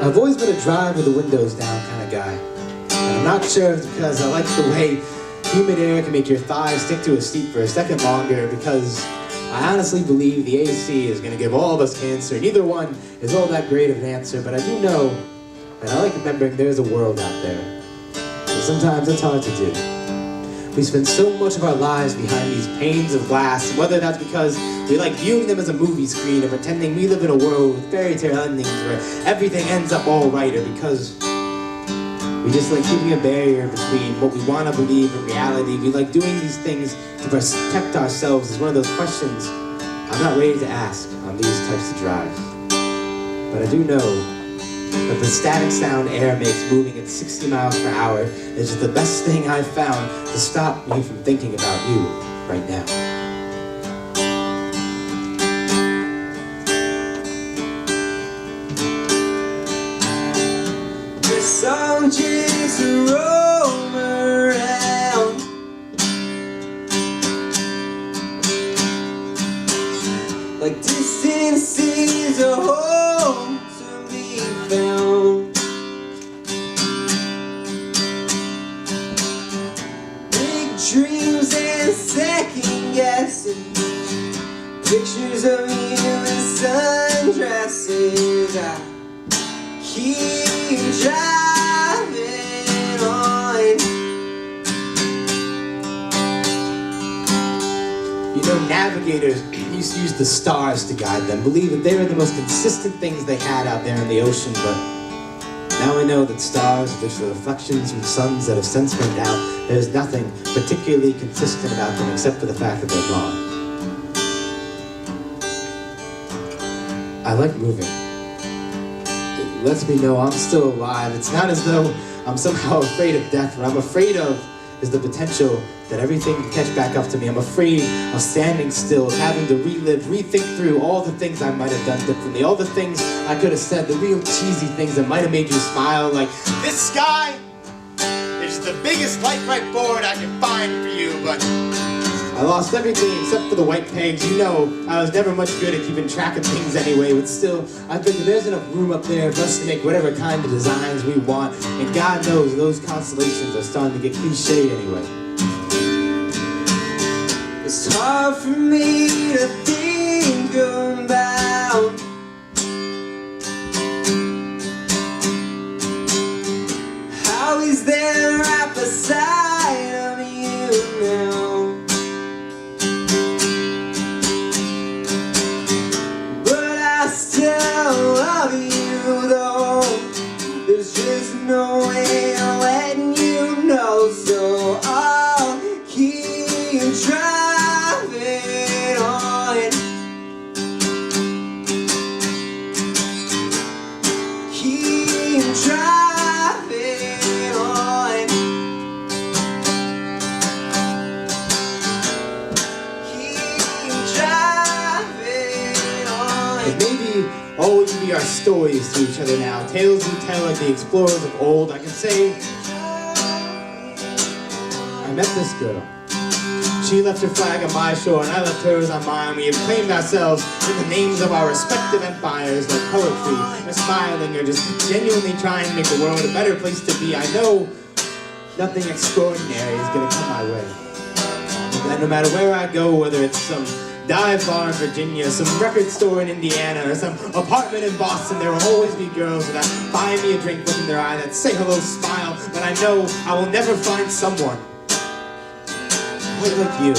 I've always been a drive with the windows down kind of guy. And I'm not sure if it's because I like the way humid air can make your thighs stick to a seat for a second longer, because I honestly believe the AC is going to give all of us cancer. Neither one is all that great of an answer, but I do know that I like remembering there's a world out there. And sometimes it's hard to do. We spend so much of our lives behind these panes of glass, and whether that's because we like viewing them as a movie screen or pretending we live in a world with fairy tale endings where everything ends up all right, or because we just like keeping a barrier between what we want to believe and reality. We like doing these things to protect ourselves is one of those questions I'm not ready to ask on these types of drives. But I do know that the static sound air makes moving at 60 miles per hour is just the best thing I've found to stop me from thinking about you right now. The song just roam around, like distant seas are home to be found. Big dreams and second guessing, pictures of you in sundresses. I keep driving on. You know, navigators used to use the stars to guide them, believe that they were the most consistent things they had out there in the ocean, but now I know that stars are just the reflections from suns that have since burned out. There's nothing particularly consistent about them except for the fact that they're gone. I like moving. It lets me know I'm still alive. It's not as though I'm somehow afraid of death. What I'm afraid of is the potential that everything can catch back up to me. I'm afraid of standing still, of having to relive, rethink through all the things I might have done differently, all the things I could have said, the real cheesy things that might have made you smile, like, this sky is the biggest light bright board I can find for you, but I lost everything except for the white pegs. You know, I was never much good at keeping track of things anyway, but still, I figured there's enough room up there for us to make whatever kind of designs we want, and God knows those constellations are starting to get cliched anyway. It's hard for me to think about how he's there right beside of you now. I still love you though. There's just no way of letting you know, so I'll keep driving on. Keep driving on. Keep driving on. And maybe all we can be our stories to each other now, tales we tell like the explorers of old. I can say, I met this girl. She left her flag on my shore and I left hers on mine. We have claimed ourselves in the names of our respective empires, like poetry, or smiling, or just genuinely trying to make the world a better place to be. I know nothing extraordinary is going to come my way. And no matter where I go, whether it's some dive bar in Virginia, some record store in Indiana, or some apartment in Boston, there will always be girls that buy me a drink, look in their eye, that say hello, smile, but I know I will never find someone quite like you.